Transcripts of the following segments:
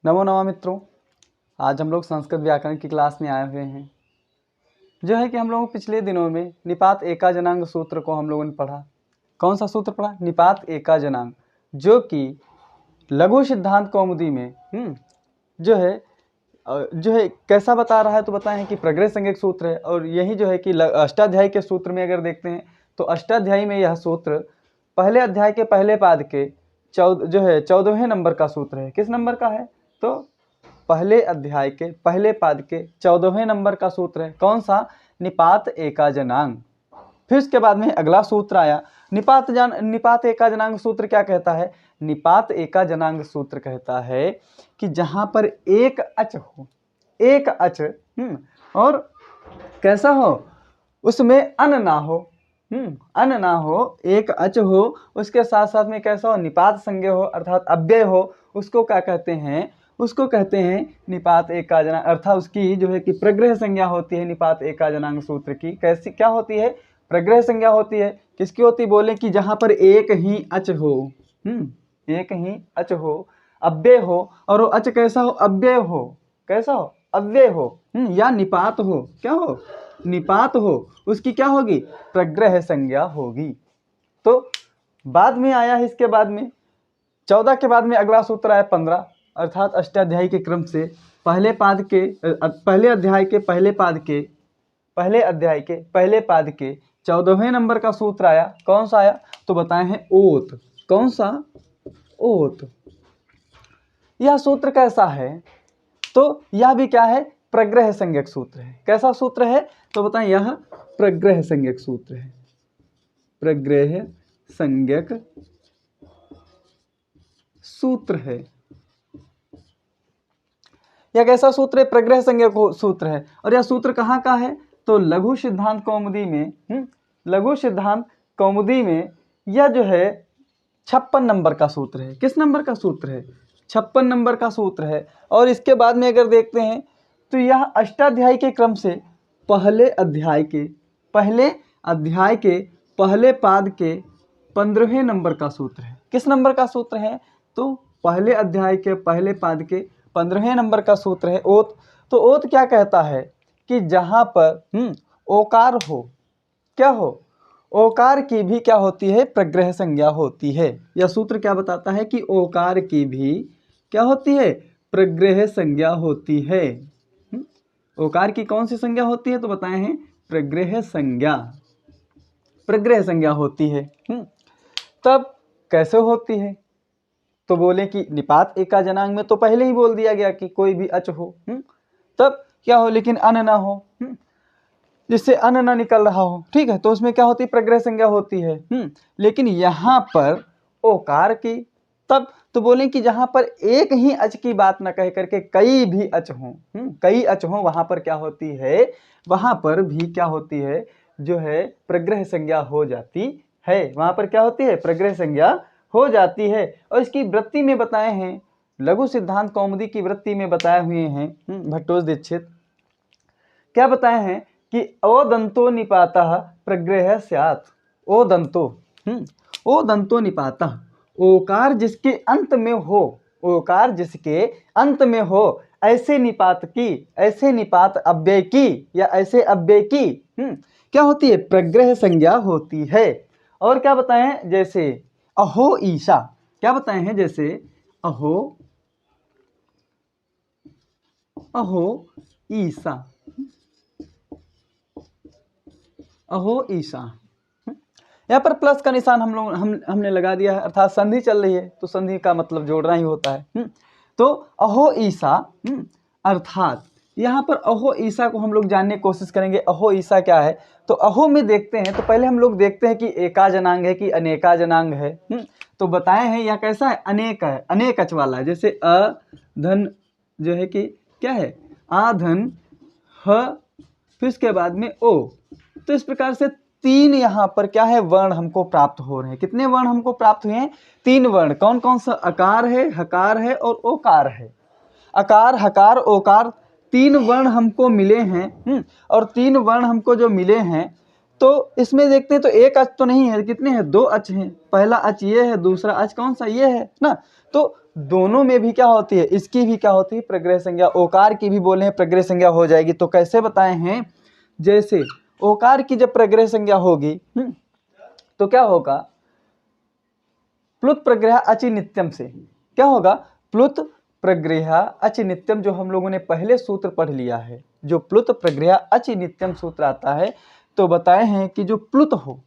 नमो नमः मित्रों। आज हम लोग संस्कृत व्याकरण की क्लास में आए हुए हैं। जो है कि हम लोग पिछले दिनों में निपात एका जनांग सूत्र को हम लोगों ने पढ़ा। कौन सा सूत्र पढ़ा? निपात एका जनांग, जो कि लघु सिद्धांत कौमुदी में जो है कैसा बता रहा है। तो बताएं कि प्रग्रह संज्ञक सूत्र है। और यही जो है कि अष्टाध्यायी के सूत्र में अगर देखते हैं तो अष्टाध्यायी में यह सूत्र पहले अध्याय के पहले पाद के 14वें नंबर का सूत्र है। किस नंबर का है? तो पहले अध्याय के पहले पाद के 14वें नंबर का सूत्र है। कौन सा? निपात एका जनांग। फिर उसके बाद में अगला सूत्र आया निपात एका जनांग सूत्र क्या कहता है? निपात एका जनांग सूत्र कहता है कि जहां पर एक अच हो, एक अच और कैसा हो? उसमें अन ना हो, अन ना हो, एक अच हो, उसके साथ साथ में कैसा हो? निपात संज्ञा हो, अर्थात अव्यय हो। उसको क्या कहते हैं? उसको कहते हैं निपात एका जनांग, अर्थात उसकी जो है कि प्रग्रह संज्ञा होती है। निपात एका जनांग सूत्र की कैसी क्या होती है? प्रग्रह संज्ञा होती है। किसकी होती? बोले कि जहां पर एक ही अच हो, एक ही अच हो, अव्यय हो, और वो अच कैसा हो? अव्यय हो। कैसा हो? अव्यय हो, या निपात हो। क्या हो? निपात हो। उसकी क्या होगी? प्रग्रह संज्ञा होगी। तो बाद में आया है, इसके बाद में 14 के बाद में अगला सूत्र आया 15, अर्थात अष्टाध्यायी के क्रम से पहले अध्याय के पहले पाद के 14वें नंबर का सूत्र आया। कौन सा आया? तो बताए हैं ओत। कौन सा? ओत। यह सूत्र कैसा है? तो यह भी क्या है? प्रग्रह संज्ञक सूत्र है। कैसा सूत्र है? तो बताएं, यह प्रग्रह संज्ञक सूत्र है। प्रग्रह संज्ञक सूत्र है। यह कैसा सूत्र है? प्रग्रह संज्ञक सूत्र है। और यह सूत्र कहाँ का है? तो लघु सिद्धांत कौमुदी में, लघु सिद्धांत कौमुदी में यह जो है 56 नंबर का सूत्र है। किस नंबर का सूत्र है? 56 नंबर का सूत्र है। और इसके बाद में अगर देखते हैं तो यह अष्टाध्यायी के क्रम से पहले अध्याय के पहले पाद के 15वें नंबर का सूत्र है। किस नंबर का सूत्र है? तो पहले अध्याय के पहले पाद के 15वें नंबर का सूत्र है ओत। तो ओत क्या कहता है? कि जहां पर ओकार हो, क्या हो? ओकार की भी क्या होती है? प्रग्रह संज्ञा होती है। यह सूत्र क्या बताता है? कि ओकार की भी क्या होती है? प्रग्रह संज्ञा होती है। ओकार की कौन सी संज्ञा होती है? तो बताए हैं प्रग्रह संज्ञा। प्रग्रह संज्ञा होती है। तब कैसे होती है? तो बोले कि निपात एका जनांग में तो पहले ही बोल दिया गया कि कोई भी अच हो, तब क्या हो? लेकिन अन ना हो, जिससे अन ना निकल रहा हो, ठीक है, तो उसमें क्या होती? प्रग्रह संज्ञा होती है। लेकिन यहाँ पर ओकार की, तब तो बोले कि जहां पर एक ही अच की बात न कह करके कई भी अच हों, कई अच हों, वहां पर क्या होती है? वहां पर भी क्या होती है? जो है प्रग्रह संज्ञा हो जाती है। वहां पर क्या होती है? प्रग्रह संज्ञा हो जाती है। और इसकी वृत्ति में बताए हैं, लघु सिद्धांत कौमुदी की वृत्ति में बताए हुए हैं भट्टोज दीक्षित। क्या बताए हैं? कि ओदंतो निपातः प्रग्रह स्यात्। ओदंतो निपातः, ओकार जिसके अंत में हो, ओकार जिसके अंत में हो, ऐसे निपात अव्यय की या ऐसे अव्यय की क्या होती है? प्रग्रह संज्ञा होती है। और क्या बताए हैं? जैसे अहो ईशा। क्या बताए हैं? जैसे अहो ईशा, अहो ईशा। यहाँ पर प्लस का निशान हमने लगा दिया है, अर्थात संधि चल रही है, तो संधि का मतलब जोड़ना ही होता है। तो अहो ईशा, अर्थात यहाँ पर अहो ईशा को हम लोग जानने की कोशिश करेंगे। अहो ईशा क्या है? तो अहो में देखते हैं तो पहले हम लोग देखते हैं कि एका जनांग है कि अनेका जनांग है। तो बताए हैं यह कैसा है? अनेक है, अनेक अच वाला है। जैसे अ धन जो है कि क्या है? आ धन ह, फिर उसके बाद में ओ। तो इस प्रकार से 3 यहाँ पर क्या है? वर्ण हमको प्राप्त हो रहे हैं। कितने वर्ण हमको प्राप्त हुए हैं? 3 वर्ण। कौन कौन सा? अकार है, हकार है और ओकार है। अकार, हकार, ओकार, 3 वर्ण हमको मिले हैं। और 3 वर्ण हमको जो मिले हैं, तो इसमें देखते हैं तो एक अच तो नहीं है, कितने हैं? 2 अच हैं। पहला अच ये है, दूसरा अच कौन सा? ये है ना। तो दोनों में भी क्या होती है, इसकी भी क्या होती है, प्रग्रह संज्ञा। ओकार की भी बोले हैं प्रग्रह संज्ञा हो जाएगी। तो कैसे बताए हैं, जैसे ओकार की जब प्रग्रह संज्ञा होगी तो क्या होगा, प्लुत प्रग्रह अचि नित्यम से क्या होगा, प्लुत प्रग्रह अचि नित्यम, जो हम लोगों ने पहले सूत्र पढ़ लिया है, जो प्लुत प्रग्रह अचि नित्यम सूत्र आता है, तो बताए हैं कि जो प्लुत हो,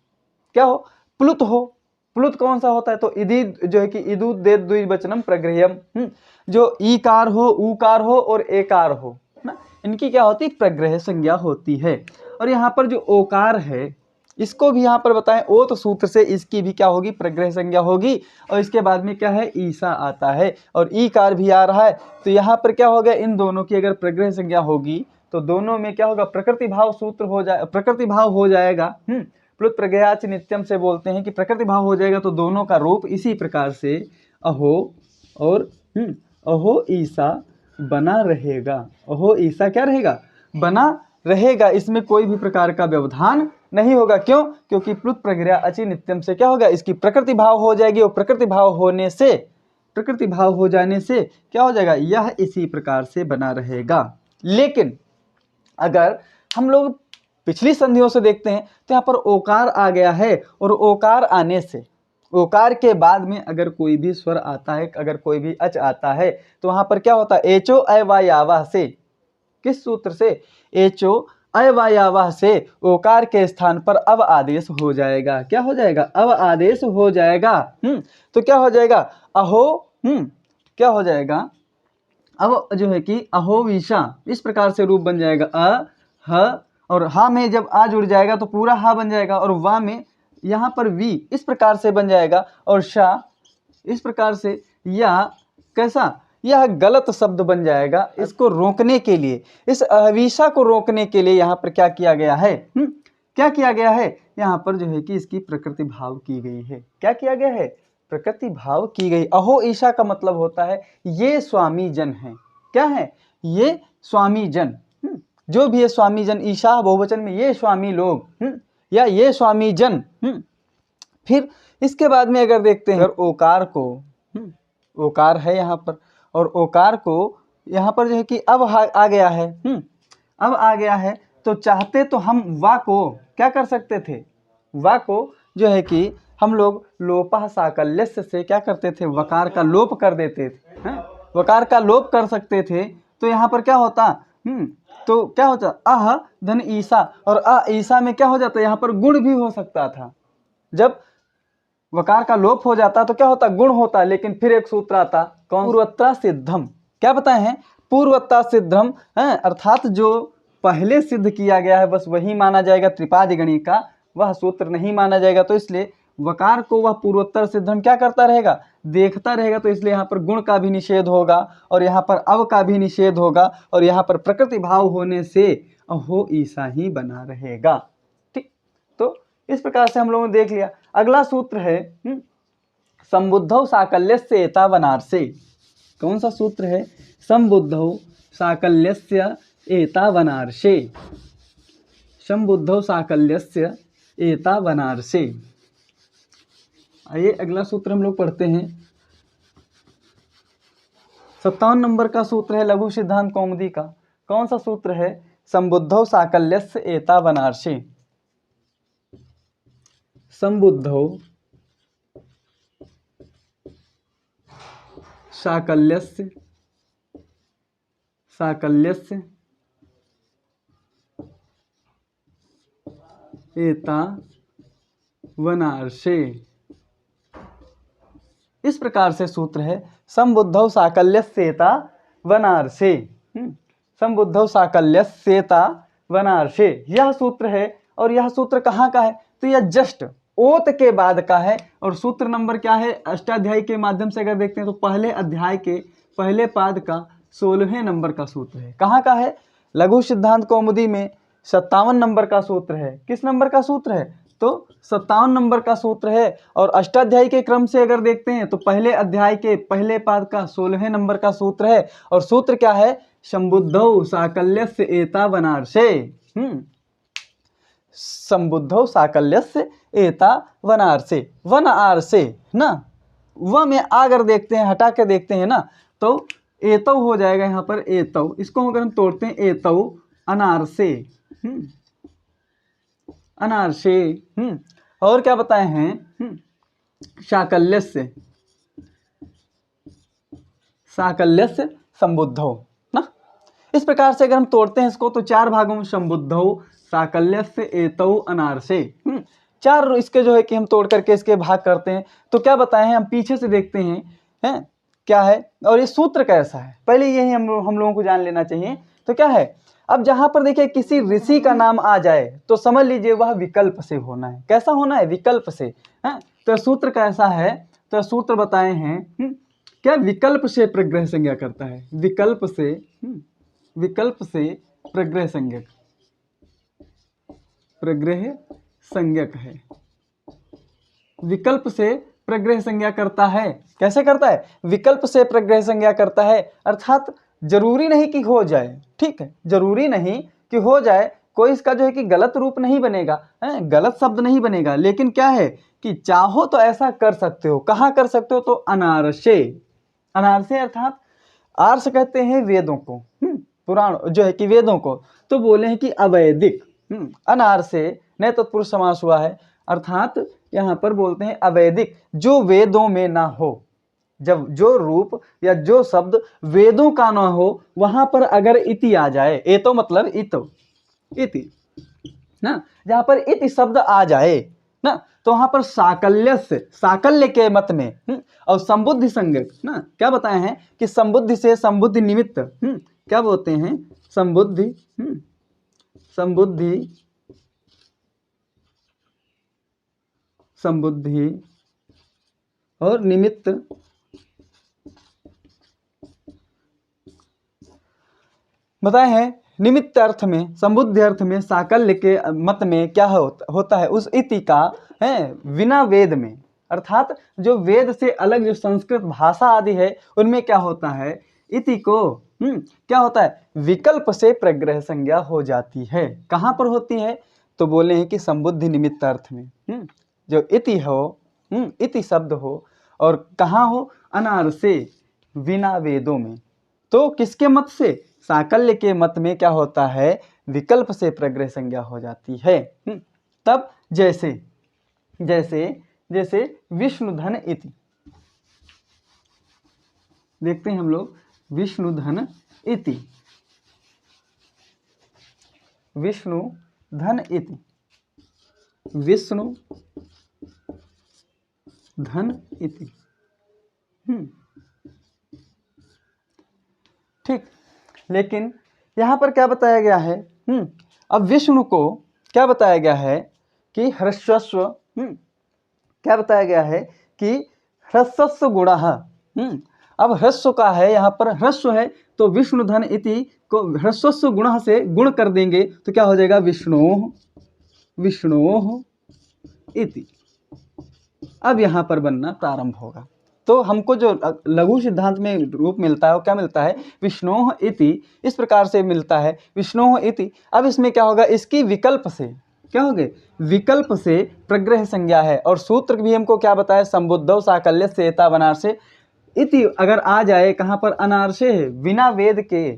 क्या हो, प्लुत हो। प्लुत कौन सा होता है, तो इदी जो है कि इदु दे द्विवचनम प्रग्रहम, जो ईकार हो, ऊकार हो और एकार हो ना, इनकी क्या होती, प्रग्रह संज्ञा होती है। और यहाँ पर जो ओकार है, इसको भी यहाँ पर बताएं ओत सूत्र से इसकी भी क्या होगी, प्रग्रह संज्ञा होगी। और इसके बाद में क्या है, ईसा आता है और ईकार भी आ रहा है। तो यहाँ पर क्या होगा, इन दोनों की अगर प्रग्रह संज्ञा होगी तो दोनों में क्या होगा, प्रकृति भाव सूत्र हो जाए, प्रकृति भाव हो जाएगा। प्लुत प्रग्रहाच नित्यम से बोलते हैं कि प्रकृति भाव हो जाएगा, तो दोनों का रूप इसी प्रकार से अहो और अहो ईसा बना रहेगा। अहो ईसा क्या रहेगा, बना रहेगा, इसमें कोई भी प्रकार का व्यवधान नहीं होगा। क्यों, क्योंकि प्लुत प्रग्रह अचि नित्यम से क्या होगा, इसकी प्रकृति भाव हो जाएगी और प्रकृति भाव होने से, प्रकृति भाव हो जाने से क्या हो जाएगा, यह इसी प्रकार से बना रहेगा। लेकिन अगर हम लोग पिछली संधियों से देखते हैं तो यहाँ पर ओकार आ गया है, और ओकार आने से, ओकार के बाद में अगर कोई भी स्वर आता है, अगर कोई भी अच आता है, तो वहां पर क्या होता है, एचो अवायावाह से, किस सूत्र से, एचो अवायावाह से ओकार के स्थान पर अब आदेश हो जाएगा। क्या हो जाएगा, अब आदेश हो जाएगा। तो क्या हो जाएगा, अहो, क्या हो जाएगा, अब जो है कि अहोविषा, इस प्रकार से रूप बन जाएगा। अ, ह, और हा में जब आ जुड़ जाएगा तो पूरा हा बन जाएगा, और वा में यहाँ पर वी इस प्रकार से बन जाएगा, और शा इस प्रकार से, या कैसा, यह गलत शब्द बन जाएगा। इसको रोकने के लिए, इस अहविषा को रोकने के लिए यहाँ पर क्या किया गया है, क्या किया गया है, यहाँ पर जो है कि इसकी प्रकृति भाव की गई है। क्या किया गया है, प्रकृति भाव की गई। अहो ईशा का मतलब होता है ये स्वामी जन है। क्या है, ये स्वामी जन, जो भी है स्वामी जन, ईशा बहुवचन में, ये स्वामी लोग, या ये स्वामी जन। फिर इसके बाद में अगर देखते हैं, अगर ओकार को, ओकार है यहाँ पर, और ओकार को यहाँ पर जो है कि अब आ गया है, अब आ गया है, तो चाहते तो हम वा को क्या कर सकते थे, वा को जो है कि हम लोग लोपः साकल्यस्य से क्या करते थे, वकार का लोप कर देते थे, वकार का लोप कर सकते थे। तो यहाँ पर क्या होता, तो क्या होता, अह धन ईसा, और अ ईसा में क्या हो जाता, यहाँ पर गुण भी हो सकता था। जब वकार का लोप हो जाता तो क्या होता, गुण होता। लेकिन फिर एक सूत्र आता, कौन, पूर्वत्ता सिद्धम। क्या बताए हैं, पूर्वत्ता सिद्धम, अर्थात जो पहले सिद्ध किया गया है बस वही माना जाएगा, त्रिपादी गणी का वह सूत्र नहीं माना जाएगा। तो इसलिए वकार को वह पूर्वोत्तर सिद्धम क्या करता रहेगा, देखता रहेगा। तो इसलिए यहाँ पर गुण का भी निषेध होगा, और यहाँ पर अव का भी निषेध होगा, और यहाँ पर प्रकृति भाव होने से अहो ईसा ही बना रहेगा। ठीक, तो इस प्रकार से हम लोगों ने देख लिया। अगला सूत्र है संबुद्धौ साकल्यस्य एतावनार्से। कौन सा सूत्र है, संबुद्धौ साकल्यस्य एतावनार्से, संबुद्धौ साकल्यस्य एतावनार्से। आइए अगला सूत्र हम लोग पढ़ते हैं। 57 नंबर का सूत्र है लघु सिद्धांत कौमुदी का। कौन सा सूत्र है, संबुद्धौ साकल्यस्य एतावनार्से। संबुद्धौ साकल्यस्य, साकल्यस्य एतावनार्से, इस प्रकार से सूत्र है संबुद्धौ साकल्यस्य एतावनार्से, संबुद्धौ साकल्यस्य एतावनार्से, यह सूत्र है। और यह सूत्र कहाँ का है, तो यह जस्ट ओत के बाद का है। और सूत्र नंबर क्या है, अष्टाध्यायी के माध्यम से अगर देखते हैं तो पहले अध्याय के पहले पाद का 16वें नंबर का सूत्र है। कहाँ का है, लघु सिद्धांत कौमुदी में 57 नंबर का सूत्र है। किस नंबर का सूत्र है, तो 57 नंबर का सूत्र है। और अष्टाध्यायी के क्रम से अगर देखते हैं तो पहले अध्याय के पहले पाद का 16वें नंबर का सूत्र है। और सूत्र क्या है, संबुद्धौ साकल्यस्य एतावनार्से, संबुद्धौ साकल्यस्य एतावनार्से, वन आर्से ना, व में अगर देखते हैं, हटा के देखते हैं ना, तो एतव हो जाएगा यहाँ पर एतव। इसको अगर हम तोड़ते हैं एतव अनारसे, अनारसे। और क्या बताए हैं, साकल्यस्य, साकल्यस्य संबुद्धौ ना। इस प्रकार से अगर हम तोड़ते हैं इसको तो चार भागों में संबुद्धौ, साकल्यस्य, एतौ, अनारसे, चार इसके जो है कि हम तोड़ करके इसके भाग करते हैं। तो क्या बताए हैं, हम पीछे से देखते हैं क्या है और ये सूत्र कैसा है, पहले यही हम लोगों को जान लेना चाहिए। तो क्या है, अब जहां पर देखिए किसी ऋषि का नाम आ जाए तो समझ लीजिए वह विकल्प से होना है। कैसा होना है, विकल्प से है। तो सूत्र कैसा है, तो सूत्र बताए हैं क्या, विकल्प से प्रग्रह संज्ञा करता है, विकल्प से, विकल्प से प्रग्रह संज्ञक, प्रग्रह संज्ञक है, विकल्प से प्रग्रह संज्ञा करता है। कैसे करता है, विकल्प से प्रग्रह संज्ञा करता है, अर्थात जरूरी नहीं कि हो जाए, ठीक है, जरूरी नहीं कि हो जाए, कोई इसका जो है कि गलत रूप नहीं बनेगा, गलत शब्द नहीं बनेगा, लेकिन क्या है कि चाहो तो ऐसा कर सकते हो। कहाँ कर सकते हो, तो अनारसे, अनारसे अर्थात आर्ष कहते हैं वेदों को, पुराण जो है कि वेदों को, तो बोले हैं कि अवैदिक, अनारसे नए तत्पुरुष समास हुआ है, अर्थात यहाँ पर बोलते हैं अवैदिक, जो वेदों में ना हो, जब जो रूप या जो शब्द वेदों का ना हो वहां पर अगर इति आ जाए, ए तो मतलब इतो, इति ना, जहां पर इति शब्द आ जाए ना, तो वहां पर साकल्यस्य, साकल्य के मत में, और संबुद्धि संज्ञक ना, क्या बताए हैं कि संबुद्धि से संबुद्धि निमित्त, क्या बोलते हैं, संबुद्धि, संबुद्धि, संबुद्धि और निमित्त बताए हैं। निमित्त अर्थ में, संबुद्धि अर्थ में, साकल्य के मत में क्या होता है, उस इति का है बिना वेद में, अर्थात जो वेद से अलग जो संस्कृत भाषा आदि है उनमें क्या होता है, इति को क्या होता है, विकल्प से प्रग्रह संज्ञा हो जाती है। कहाँ पर होती है, तो बोले हैं कि संबुद्धि निमित्त अर्थ में, जो इति हो, इति शब्द हो, और कहाँ हो, अनारसे, बिना वेदों में। तो किसके मत से, साकल्य के मत में क्या होता है, विकल्प से प्रग्रह संज्ञा हो जाती है। तब जैसे जैसे जैसे विष्णुधन इति, देखते हैं हम लोग, विष्णुधन इति, विष्णुधन इति, विष्णु धन इति, ठीक। लेकिन यहाँ पर क्या बताया गया है, अब विष्णु को क्या बताया गया है कि ह्रस्वस्व, क्या बताया गया है कि ह्रस्वस्व गुणः, अब ह्रस्व का है, यहाँ पर ह्रस्व है, तो विष्णुधन इति को ह्रस्वस्व गुणः से गुण कर देंगे तो क्या हो जाएगा, विष्णोः, विष्णोः इति। अब यहाँ पर बनना प्रारंभ होगा। तो हमको जो लघु सिद्धांत में रूप मिलता है वो क्या मिलता है, विष्णोः इति, इस प्रकार से मिलता है, विष्णोः इति। अब इसमें क्या होगा, इसकी विकल्प से क्या हो गए, विकल्प से प्रग्रह संज्ञा है, और सूत्र भी हमको क्या बताया, संबुद्धौ साकल्यस्य एता अनारसे, इति अगर आ जाए, कहाँ पर, अनारसे है, बिना वेद के,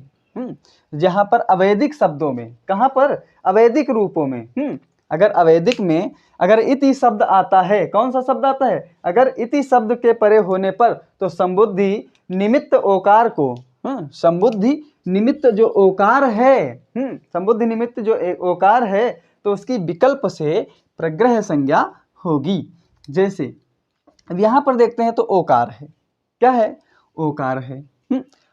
जहाँ पर अवैदिक शब्दों में, कहाँ पर, अवैदिक रूपों में, अगर अवैदिक में अगर इति शब्द आता है, कौन सा शब्द आता है, अगर इति शब्द के परे होने पर तो संबुद्धि निमित्त ओकार को, संबुद्धि निमित्त जो ओकार है, संबुद्धि निमित्त जो ओकार है, तो उसकी विकल्प से प्रग्रह संज्ञा होगी। जैसे अब यहाँ पर देखते हैं तो ओकार है, क्या है, ओकार है,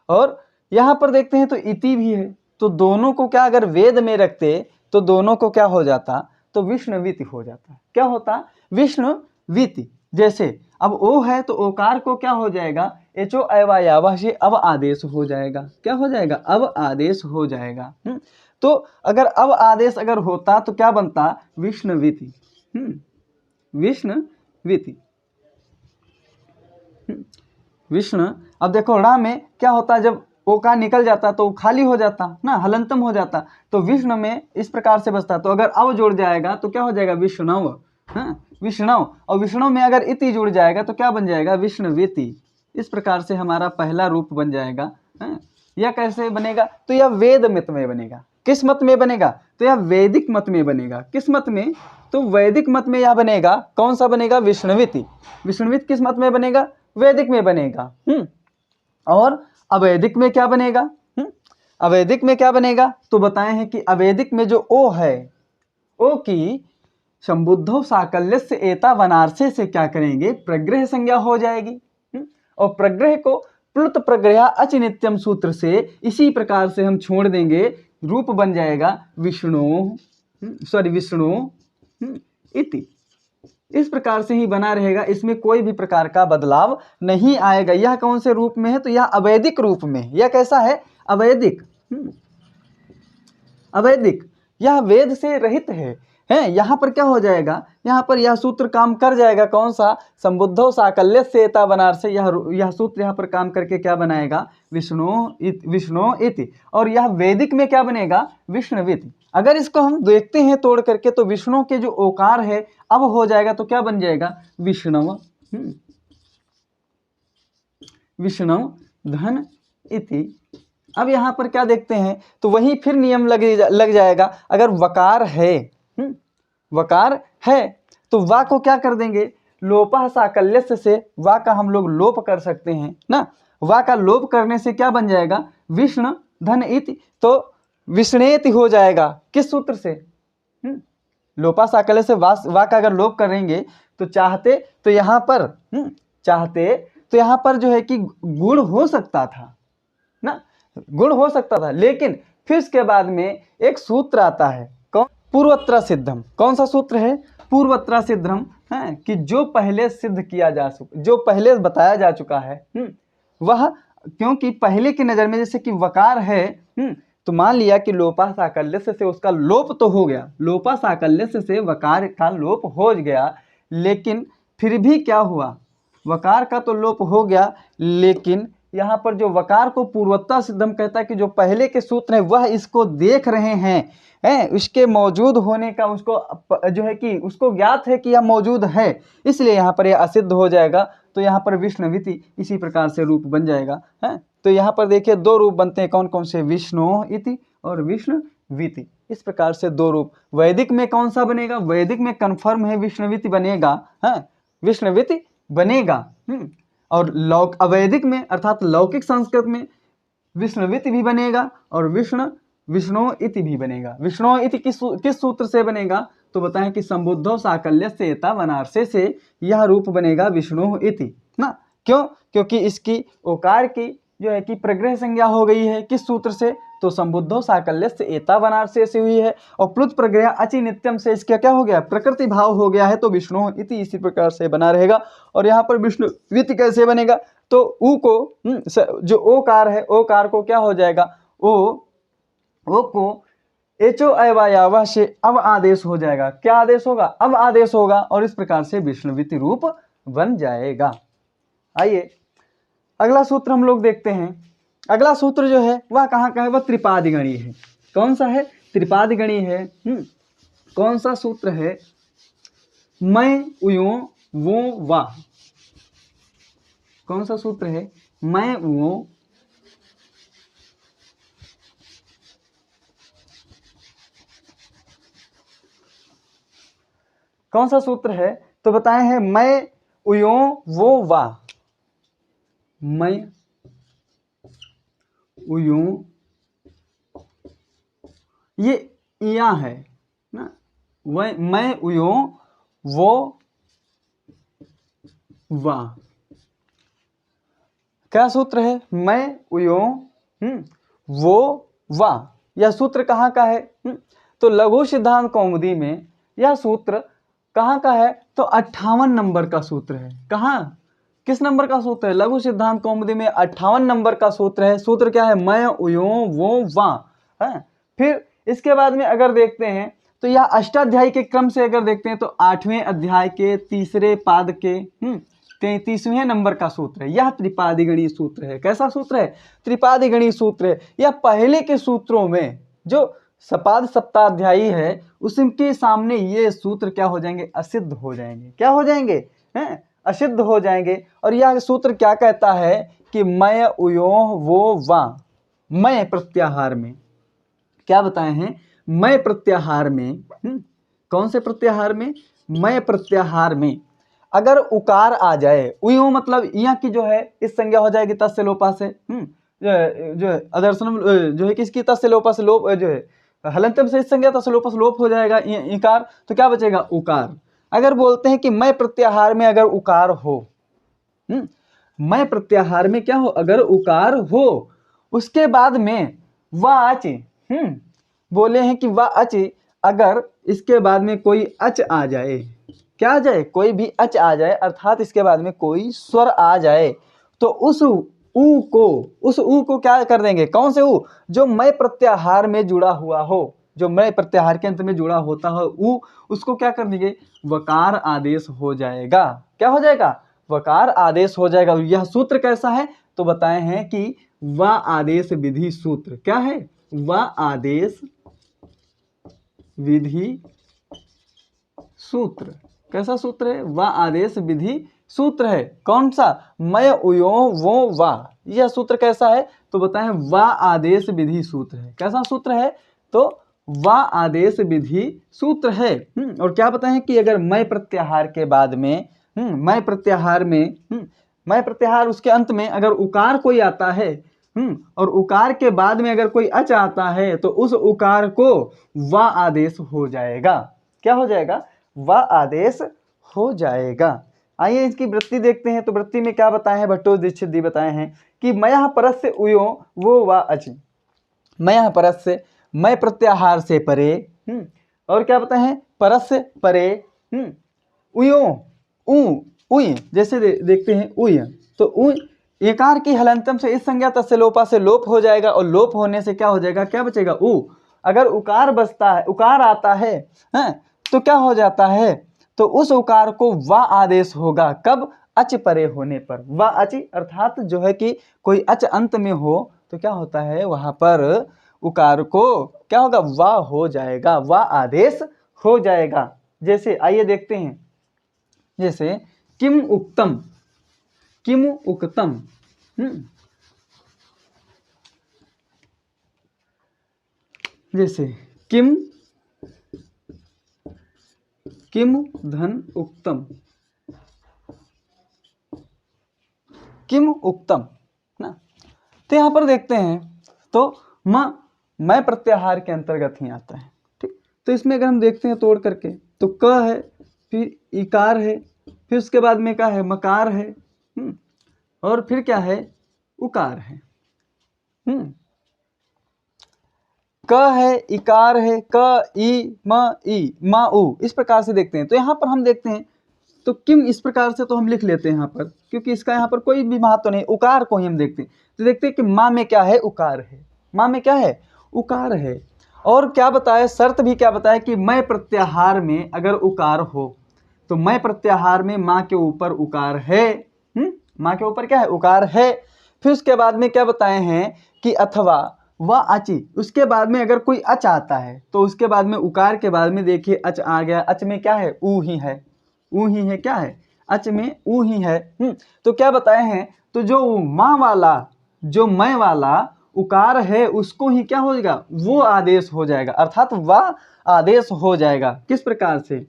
और यहाँ पर देखते हैं तो इति भी है, तो दोनों को क्या अगर वेद में रखते तो दोनों को क्या हो जाता, तो विष्णुवीति हो जाता। क्या होता, विष्णुवीति। जैसे अब ओ है तो ओकार को क्या हो जाएगा, एचो अवयावह से अब आदेश हो जाएगा, क्या हो जाएगा, अब आदेश हो जाएगा। तो अगर अब आदेश अगर होता तो क्या बनता, विष्णुवीति, विष्णुवीति, विष्णु। अब देखो ड़ा में क्या होता, जब ओकार निकल जाता तो खाली हो जाता ना, हलंतम हो जाता, तो विष्णु में इस प्रकार से बचता, तो अगर अब जोड़ जाएगा तो क्या हो जाएगा, विष्णव, हाँ, विष्णव, और विष्णु में अगर इति जुड़ जाएगा तो क्या बन जाएगा, विष्णुवेति। इस प्रकार से हमारा पहला रूप बन जाएगा। हाँ, यह कैसे बनेगा, तो यह वेद मत में बनेगा। किस मत में बनेगा, तो यह वैदिक मत में बनेगा। किस मत में, तो वैदिक मत में यह बनेगा। कौन सा बनेगा, विष्णुविति। विष्णुवित किस मत में बनेगा, वैदिक में बनेगा। और अवैदिक में क्या बनेगा, अवैदिक में क्या बनेगा, तो बताए हैं कि अवैदिक में जो ओ है, ओ की संबुद्धो साकल्य से एता वनार्से से क्या करेंगे, प्रग्रह संज्ञा हो जाएगी। और प्रग्रह को प्लुत प्रग्रह अच नित्यम सूत्र से इसी प्रकार से हम छोड़ देंगे, रूप बन जाएगा विष्णु इति। इस प्रकार से ही बना रहेगा, इसमें कोई भी प्रकार का बदलाव नहीं आएगा। यह कौन से रूप में है, तो यह अवैदिक रूप में। यह कैसा है, अवैदिक। अवैदिक, यह वेद से रहित है। यहाँ पर क्या हो जाएगा, यहाँ पर यह सूत्र काम कर जाएगा। कौन सा, संबुद्धो साकल्य से एता वनार्से, यह सूत्र यहाँ पर काम करके क्या बनाएगा, विष्णु इति। और यह वैदिक में क्या बनेगा, विष्णुविति। अगर इसको हम देखते हैं तोड़ करके, तो विष्णु के जो ओकार है अब हो जाएगा, तो क्या बन जाएगा, विष्णव, विष्णव धन इति। अब यहाँ पर क्या देखते हैं, तो वही फिर नियम लग जाएगा। अगर वकार है, वकार है, तो वा को क्या कर देंगे, लोपः साकल्यस्य से वा का हम लोग लोप कर सकते हैं ना। वा का लोप करने से क्या बन जाएगा, विष्णु धन इति। तो विष्णेति हो जाएगा, किस सूत्र से, लोपा साकल्य से वा का अगर लोप करेंगे तो चाहते तो यहाँ पर चाहते तो यहाँ पर जो है कि गुण हो सकता था ना, गुण हो सकता था। लेकिन फिर इसके बाद में एक सूत्र आता है, कौन, पूर्वत्र सिद्धम। कौन सा सूत्र है, पूर्वत्र सिद्धम, है कि जो पहले सिद्ध किया जा चुका, जो पहले बताया जा चुका है, वह, क्योंकि पहले की नज़र में जैसे कि वकार है, तो मान लिया कि लोपा साकल्य से उसका लोप तो हो गया, लोपा साकल्य से वकार का लोप हो गया, लेकिन फिर भी क्या हुआ, वकार का तो लोप हो गया, लेकिन यहाँ पर जो वकार को पूर्वता सिद्धम कहता है कि जो पहले के सूत्र है वह इसको देख रहे हैं, उसके मौजूद होने का उसको जो है कि उसको ज्ञात है कि यह मौजूद है, इसलिए यहाँ पर यह असिद्ध हो जाएगा। तो यहाँ पर विष्णुविति इसी प्रकार से रूप बन जाएगा। है, तो यहाँ पर देखिए दो रूप बनते हैं, कौन कौन से, विष्णु इति और विष्णुविति। इस प्रकार से दो रूप। वैदिक में कौन सा बनेगा, वैदिक में कन्फर्म है विष्णुविति बनेगा, है, विष्णुविति बनेगा। और अवैदिक में अर्थात लौकिक संस्कृत में विष्णुविति भी बनेगा और विष्णु इति भी बनेगा। विष्णु इति किस सूत्र से बनेगा, तो बताएं कि संबुद्धो साकल्य से एता वनार्से से यह रूप बनेगा विष्णु इति ना। क्यों, क्योंकि इसकी ओकार की जो है कि प्रग्रह संज्ञा हो गई है, किस सूत्र से, तो संबुद्धो साकल्य से एता वनार्से से हुई है, और प्लुत प्रग्रह अचि नित्यम से इसका क्या हो गया, प्रकृति भाव हो गया है, तो विष्णु इति इसी प्रकार से बना रहेगा। और यहाँ पर विष्णु वित्त कैसे बनेगा, तो ऊ को जो ओकार है, ओकार को क्या हो जाएगा, ओ को एचो अयवायावह से अब आदेश हो जाएगा। क्या आदेश होगा, अब आदेश होगा, और इस प्रकार से विष्णुविति रूप बन जाएगा। आइए अगला सूत्र हम लोग देखते हैं। अगला सूत्र जो है वह कहाँ का है, वह त्रिपादिगणीय है। कौन सा है, त्रिपादिगणीय है। कौन सा सूत्र है, मैं उयो वो वा। कौन सा सूत्र है, मैं वो कौन सा सूत्र है, तो बताए हैं मैं उयो वो वा। मैं उयो, ये इया है ना, वह मैं उयो वो वा। क्या सूत्र है, मैं उयो वो वा। यह सूत्र कहाँ का है, तो लघु सिद्धांत कौमुदी में यह सूत्र कहाँ का है, तो 58 नंबर का सूत्र है। कहाँ, किस नंबर का सूत्र है, लघु सिद्धांत कौमुदी में 58 नंबर का सूत्र है। सूत्र क्या है, मैं उयो वो वा है। फिर इसके बाद में अगर देखते हैं तो यह अष्टाध्यायी के क्रम से अगर देखते हैं तो 8वें अध्याय के तीसरे पाद के 33वें नंबर का सूत्र है। यह त्रिपादिगणीय सूत्र है। कैसा सूत्र है, त्रिपादिगणीय सूत्र है। यह पहले के सूत्रों में जो सपाद सप्ताध्यायी है उसके सामने ये सूत्र क्या हो जाएंगे, असिद्ध हो जाएंगे। क्या हो जाएंगे, हैं, असिद्ध हो जाएंगे। और यह सूत्र क्या कहता है कि मय उयोह वो वा, मय प्रत्याहार में क्या बताए हैं, मय प्रत्याहार में, कौन से प्रत्याहार में, मय प्रत्याहार में अगर उकार आ जाए, उयो मतलब यहाँ की जो है इस संज्ञा हो जाएगी तस्य लोपा से, जो है अदर्शन जो है किसकी तस्य लोपा से लोप, जो है हलंतम से इस संज्ञा तस्य लोपा से लोप हो जाएगा इकार, तो क्या बचेगा उकार। अगर बोलते हैं कि मय प्रत्याहार में अगर उकार हो, मय प्रत्याहार में क्या हो, अगर उकार हो, उसके बाद में वाच, बोले हैं कि वह अच, अगर इसके बाद में कोई अच आ जाए, क्या आ जाए, कोई भी अच आ जाए, अर्थात इसके बाद में कोई स्वर आ जाए, तो उस ऊ को क्या कर देंगे, कौन से ऊ, जो मय प्रत्याहार में जुड़ा हुआ हो, जो मय प्रत्याहार के अंत में जुड़ा होता है ऊ, उसको क्या कर देंगे, वकार आदेश हो जाएगा। क्या हो जाएगा, वकार आदेश हो जाएगा। यह सूत्र कैसा है, तो बताए हैं कि व आदेश विधि सूत्र। क्या है, व आदेश विधि सूत्र। कैसा सूत्र है, व आदेश विधि सूत्र है। कौन सा, मय उयो वो वा, यह सूत्र कैसा है, तो बताएं व आदेश विधि सूत्र है। कैसा सूत्र है, तो व आदेश विधि सूत्र है। और क्या बताएं कि अगर मय प्रत्याहार के बाद में, मय प्रत्याहार में, मय प्रत्याहार उसके अंत में अगर उकार कोई आता है, और उकार के बाद में अगर कोई अच आता है, तो उस उकार को व आदेश हो जाएगा। क्या हो जाएगा, व आदेश हो जाएगा। आइए इसकी वृत्ति देखते हैं। तो वृत्ति में क्या बताए हैं, भट्टो दीक्षित जी बताए हैं कि मयः परस्य उयो वो व अच, मयः परस्य, मय प्रत्याहार से परे, और क्या बताए हैं, परस्य परे, उयो उय, जैसे देखते हैं उय, तो उय एकार की हलंतम से इस संज्ञा तस्य लोपा से लोप हो जाएगा, और लोप होने से क्या हो जाएगा, क्या बचेगा, उ। अगर उकार बचता है, उकार आता है, तो क्या हो जाता है, तो उस उकार को व आदेश होगा। कब, अच परे होने पर, व अच अर्थात जो है कि कोई अच अंत में हो, तो क्या होता है, वहां पर उकार को क्या होगा, व हो जाएगा, व आदेश हो जाएगा। जैसे आइए देखते हैं, जैसे किम उक्तम, किम उक्तम, जैसे किम, किम धन उक्तम, किम उक्तम ना। तो यहां पर देखते हैं, तो मय प्रत्याहार के अंतर्गत ही आता है। ठीक, तो इसमें अगर हम देखते हैं तोड़ करके, तो क है, फिर इकार है, फिर उसके बाद में क्या है, मकार है, और फिर क्या है, उकार है। क है, इकार है, क ई म उ, इस प्रकार से देखते हैं। तो यहाँ पर हम देखते हैं, तो किम इस प्रकार से तो हम लिख लेते हैं यहाँ पर, क्योंकि इसका यहाँ पर कोई भी महत्व नहीं, उकार को ही हम देखते हैं। तो देखते हैं कि माँ में क्या है, उकार है, माँ में क्या है, उकार है। और क्या बताया, शर्त भी क्या बताया कि मय प्रत्याहार में अगर उकार हो, तो मय प्रत्याहार में माँ के ऊपर उकार है, माँ के ऊपर क्या है, उकार है। फिर उसके बाद में क्या बताए हैं कि अथवा व अचि, उसके बाद में अगर कोई अच आता है, तो उसके बाद में उकार के बाद में देखिए अच आ गया, अच में क्या है, ऊ ही है, ऊ ही है, क्या है, अच में ऊ ही है। तो क्या बताए हैं, तो जो माँ वाला, जो मैं वाला उकार है, उसको ही क्या हो जाएगा, वो आदेश हो जाएगा, अर्थात वह आदेश हो जाएगा। किस प्रकार से,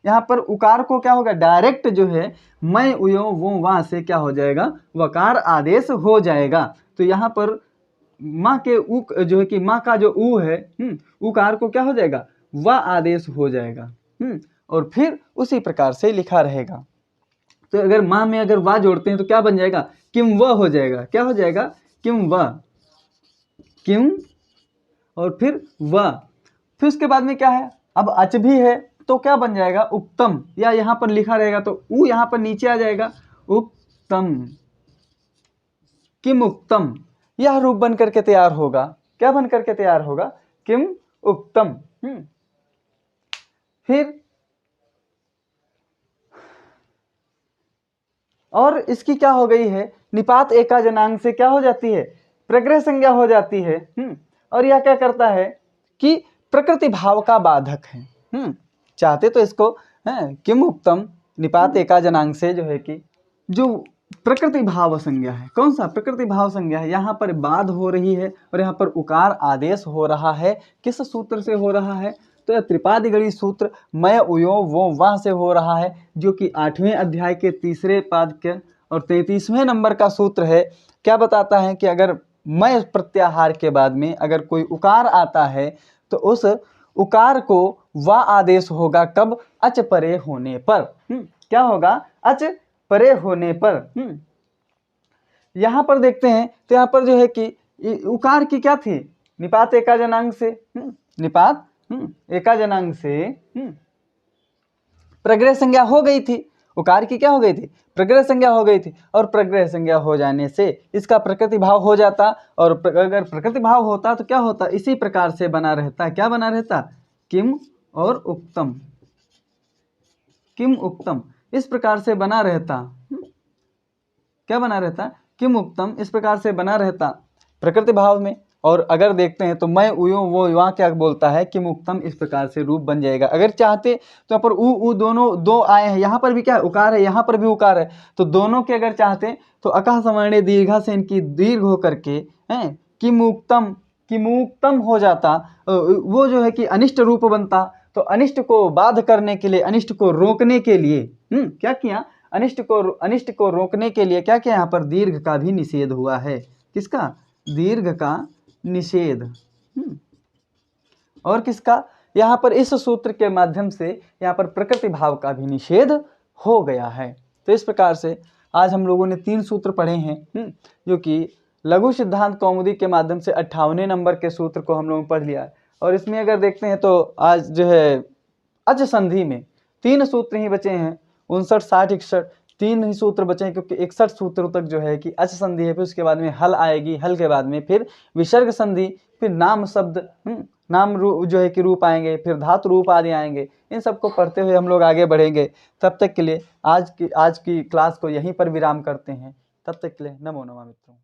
यहाँ पर उकार को क्या होगा, डायरेक्ट जो है मैं उयो वो वहां से क्या हो जाएगा, वकार आदेश हो जाएगा। तो यहाँ पर माँ के उ जो है कि माँ का जो ऊ है, उकार को क्या हो जाएगा, वह आदेश हो जाएगा, और फिर उसी प्रकार से लिखा रहेगा। तो अगर माँ में अगर वाह जोड़ते हैं तो क्या बन जाएगा, किम वह हो जाएगा। क्या हो जाएगा, किम वह, किम और फिर वह। फिर उसके बाद में क्या है, अब अच भी है, तो क्या बन जाएगा, उत्तम, या यहाँ पर लिखा रहेगा तो ऊ यहाँ पर नीचे आ जाएगा, उत्तम, किम उत्तम, यह रूप बन करके तैयार होगा। क्या बन करके तैयार होगा, किम उत्तम। फिर और इसकी क्या हो गई है, निपात एका जनांग से क्या हो जाती है, प्रग्रह संज्ञा हो जाती है। और यह क्या करता है कि प्रकृति भाव का बाधक है। चाहते तो इसको किम उक्तम निपात एका जनांग से जो है कि जो प्रकृति भाव संज्ञा है, कौन सा प्रकृति भाव संज्ञा है, यहाँ पर बाध हो रही है और यहाँ पर उकार आदेश हो रहा है। किस सूत्र से हो रहा है? तो यह त्रिपादिगणी सूत्र मैं उयो वो वह से हो रहा है, जो कि 8वें अध्याय के 3रे पाद के और 33वें नंबर का सूत्र है। क्या बताता है कि अगर मैं प्रत्याहार के बाद में अगर कोई उकार आता है तो उस उकार को वा आदेश होगा कब? अच परे होने पर। क्या होगा? अच परे होने पर। यहाँ पर देखते हैं तो यहाँ पर जो है कि उकार की क्या थी? निपात एका जनांग से, निपात एका जनांग से प्रग्रह संज्ञा हो गई थी। उकार की क्या हो गई थी? प्रग्रह संज्ञा हो गई थी। और प्रग्रह संज्ञा हो जाने से इसका प्रकृति भाव हो जाता, और अगर प्रकृति भाव होता तो क्या होता? इसी प्रकार से बना रहता। क्या बना रहता? किम और उक्तम, किम उक्तम इस प्रकार से बना रहता। क्या बना रहता? किम उक्तम इस प्रकार से बना रहता प्रकृति भाव में। और अगर देखते हैं तो मैं उयो वो वहाँ क्या बोलता है? किम उक्तम इस प्रकार से रूप बन जाएगा। अगर चाहते तो यहाँ पर उ दोनों दो आए हैं, यहाँ पर भी क्या है? उकार है, यहाँ पर भी उकार है, तो दोनों के अगर चाहते तो अकः सवर्णे दीर्घा से इनकी दीर्घ होकर के हैं किम उक्तम हो जाता। वो जो है कि अनिष्ट रूप बनता। तो अनिष्ट को बाध करने के लिए, अनिष्ट को रोकने के लिए क्या किया? अनिष्ट को रोकने के लिए क्या किया? यहाँ पर दीर्घ का भी निषेध हुआ है। किसका? दीर्घ का निषेध। और किसका? यहाँ पर इस सूत्र के माध्यम से यहाँ पर प्रकृति भाव का भी निषेध हो गया है। तो इस प्रकार से आज हम लोगों ने 3 सूत्र पढ़े हैं, जो कि लघु सिद्धांत कौमुदी के माध्यम से 58वें नंबर के सूत्र को हम लोगों ने पढ़ लिया है। और इसमें अगर देखते हैं तो आज जो है अच संधि में 3 सूत्र ही बचे हैं, 59, 60, 61 3 ही सूत्र बचे हैं, क्योंकि 61 सूत्रों तक जो है कि अच संधि है। फिर उसके बाद में हल आएगी, हल के बाद में फिर विसर्ग संधि, फिर नाम शब्द नाम रूप जो है कि रूप आएंगे, फिर धातु रूप आदि आएंगे। इन सबको पढ़ते हुए हम लोग आगे बढ़ेंगे। तब तक के लिए आज की क्लास को यहीं पर विराम करते हैं। तब तक के लिए नमो नमः मित्रों।